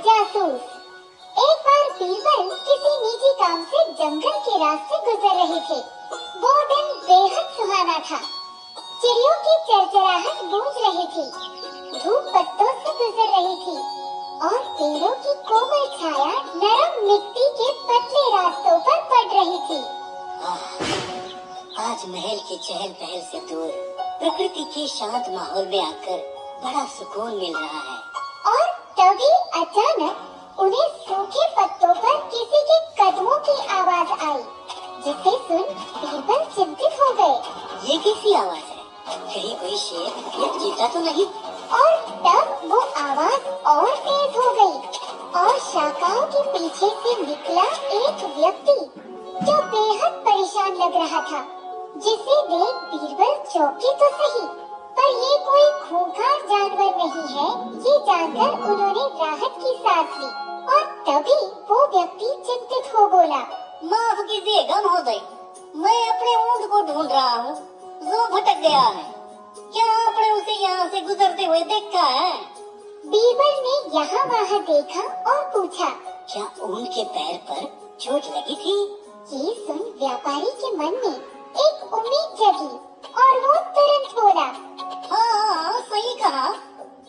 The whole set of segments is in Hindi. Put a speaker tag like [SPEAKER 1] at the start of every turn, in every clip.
[SPEAKER 1] जासूस। एक बार बीरबल किसी निजी काम से जंगल के रास्ते गुजर रहे थे। वो दिन बेहद सुहाना था। चिड़ियों की चरचराहट गूंज रही थी, धूप पत्तों से गुजर रही थी और पेड़ों की कोमल छाया नरम मिट्टी के पतले रास्तों पर पड़ रही थी।
[SPEAKER 2] आज महल की चहल पहल से दूर प्रकृति के शांत माहौल में आकर बड़ा सुकून मिल रहा है।
[SPEAKER 1] और तभी अचानक उन्हें सूखे पत्तों पर किसी के कदमों की आवाज आई, जिसे सुन बीरबल चिंतित हो गए।
[SPEAKER 2] ये कैसी आवाज है? कहीं कोई शेर या चीता तो नहीं?
[SPEAKER 1] और तब वो आवाज और तेज हो गई और शाखाओं के पीछे से निकला एक व्यक्ति जो बेहद परेशान लग रहा था, जिसे देख बीरबल चौंके तो सही, पर ये कोई खूंखार जानवर नहीं है। ये जानकर उन्होंने राहत की सांस ली और तभी वो व्यक्ति चिंतित हो बोला,
[SPEAKER 2] माफ कीजिएगा महोदय, मैं अपने ऊंट को ढूंढ रहा हूँ जो भटक गया है। क्या आपने उसे यहाँ से गुजरते हुए देखा है?
[SPEAKER 1] बीरबल ने यहाँ वहाँ देखा और पूछा,
[SPEAKER 2] क्या ऊंट के पैर पर चोट लगी थी?
[SPEAKER 1] ये सुन व्यापारी के मन में एक उम्मीद जगी और वो तुरंत बोला,
[SPEAKER 2] हाँ, सही कहा,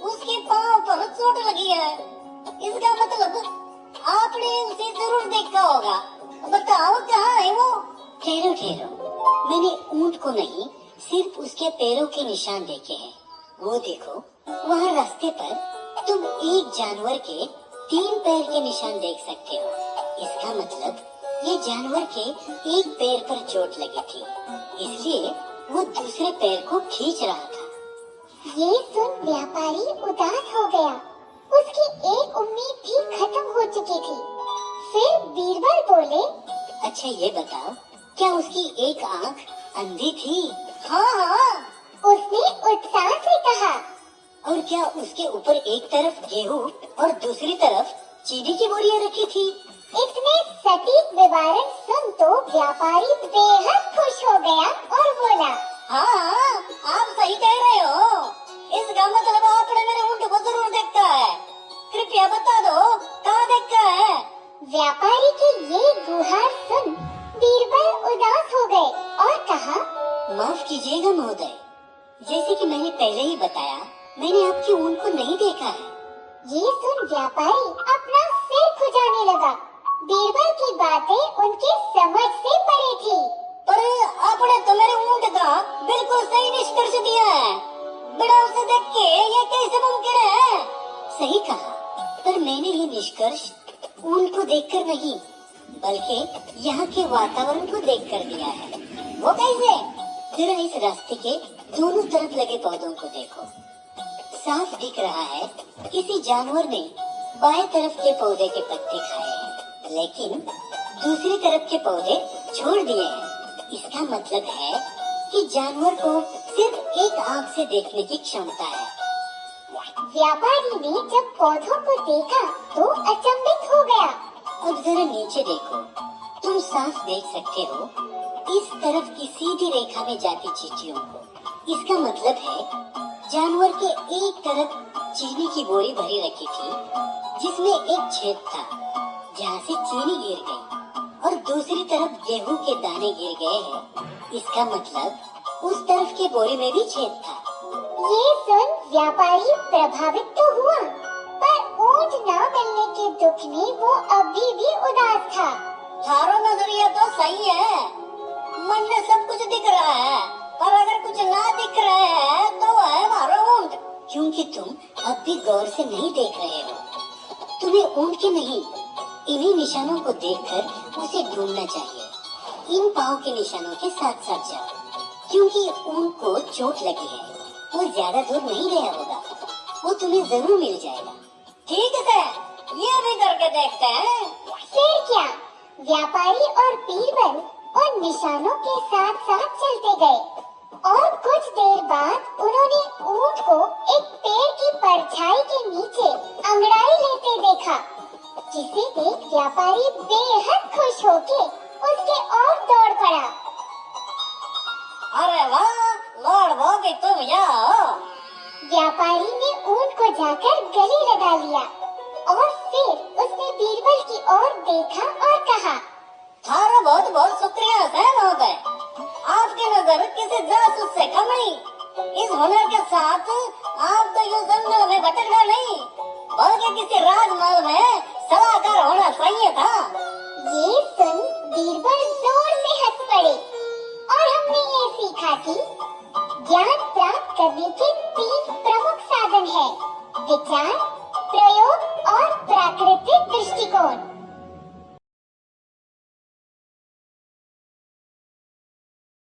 [SPEAKER 2] उसके पाँव पर चोट लगी है। इसका मतलब आपने उसे जरूर देखा होगा। बताओ कहाँ है वो? ठहरो ठहरो, मैंने ऊंट को नहीं, सिर्फ उसके पैरों के निशान देखे हैं। वो देखो, वहाँ रास्ते पर तुम एक जानवर के 3 पैर के निशान देख सकते हो। इसका मतलब ये जानवर के एक पैर पर चोट लगी थी, इसलिए वो दूसरे पैर को खींच रहा था।
[SPEAKER 1] ये सुन व्यापारी उदास हो गया। उसकी एक उम्मीद भी खत्म हो चुकी थी। फिर बीरबल बोले,
[SPEAKER 2] अच्छा ये बताओ, क्या उसकी एक आंख अंधी थी? हाँ,
[SPEAKER 1] उसने उत्साह से कहा।
[SPEAKER 2] और क्या उसके ऊपर एक तरफ गेहूं और दूसरी तरफ चीनी की बोरियां रखी थी?
[SPEAKER 1] इतने सटीक विवरण सुन तो व्यापारी बेहद खुश हो गया और बोला,
[SPEAKER 2] हाँ, आप सही कह रहे हो। इसका मतलब आपने मेरे ऊंट को जरूर देखा है। कृपया बता दो कहाँ देखा है?
[SPEAKER 1] व्यापारी की ये गुहार सुन बीरबल उदास हो गए और कहा,
[SPEAKER 2] माफ कीजिएगा महोदय, जैसे कि मैंने पहले ही बताया, मैंने आपके ऊंट को नहीं देखा है।
[SPEAKER 1] ये सुन व्यापारी अपना सिर खुजाने लगा। बीरबल की बातें उनके समझ से परे थी।
[SPEAKER 2] पर आपने तो मेरे ऊंट का बिल्कुल सही निष्कर्ष दिया है। बिना उसे देख के ये कैसे मुमकिन है? सही कहा, पर मैंने ये निष्कर्ष ऊंट को देखकर नहीं, बल्कि यहाँ के वातावरण को देखकर दिया है। वो कैसे? जरा इस रास्ते के दोनों तरफ लगे पौधों को देखो। साफ दिख रहा है किसी जानवर ने बाएं तरफ के पौधे के पत्ते खाए हैं, लेकिन दूसरी तरफ के पौधे छोड़ दिए हैं। इसका मतलब है कि जानवर को सिर्फ एक आंख से देखने की क्षमता है।
[SPEAKER 1] व्यापारी ने जब पौधों को देखा तो अचंभित हो गया।
[SPEAKER 2] अब जरा नीचे देखो, तुम साफ देख सकते हो इस तरफ की सीधी रेखा में जाती चींटियों को। इसका मतलब है जानवर के एक तरफ चीनी की बोरी भरी रखी थी, जिसमें एक छेद था जहाँ से चीनी गिर गई, और दूसरी तरफ गेहूं के दाने गिर गए हैं। इसका मतलब उस तरफ की बोरी में भी छेद था।
[SPEAKER 1] ये सुन व्यापारी प्रभावित तो हुआ, पर ऊंट न मिलने के दुख में वो अभी भी उदास था।
[SPEAKER 2] थारो नजरिया तो सही है, मन में सब कुछ दिख रहा है, पर अगर कुछ ना दिख रहा है तो है हमारा ऊंट। क्योंकि तुम अब भी गौर से नहीं देख रहे हो। तुम्हें ऊंट के नहीं, इन्हीं निशानों को देखकर उसे ढूंढना चाहिए। इन पाँव के निशानों के साथ साथ जाओ, क्योंकि ऊंट को चोट लगी है, वो ज्यादा दूर नहीं गया होगा, वो तुम्हें जरूर मिल जाएगा। ठीक है, ये भी करके देखते हैं।
[SPEAKER 1] फिर क्या, व्यापारी और बीरबल उन निशानों के साथ साथ चलते गए और कुछ देर बाद उन्होंने ऊंट को एक पेड़ की परछाई के नीचे अंगड़ाई लेते देखा, जिसे देख व्यापारी बेहद खुश होके उसके ओर दौड़ पड़ा।
[SPEAKER 2] अरे वाह, लौड़ वो भी तुम यहाँ।
[SPEAKER 1] व्यापारी ने ऊंट को जाकर गले लगा लिया और फिर बीरबल की ओर देखा और कहा,
[SPEAKER 2] थारा बहुत बहुत शुक्रिया सहन महोदय। आपकी नजर किसी जासूस से कम नहीं। इस हुनर के साथ आप तो यूं जंगल में भटकना नहीं, बल्कि किसी राजमहल में सलाहकार होना चाहिए था।
[SPEAKER 1] ये सुन बीरबल जोर से हंस पड़े और हमने ये सीखा कि ज्ञान प्राप्त करने के 3 प्रमुख साधन हैं: विचार, प्रयोग और प्राकृतिक दृष्टिकोण।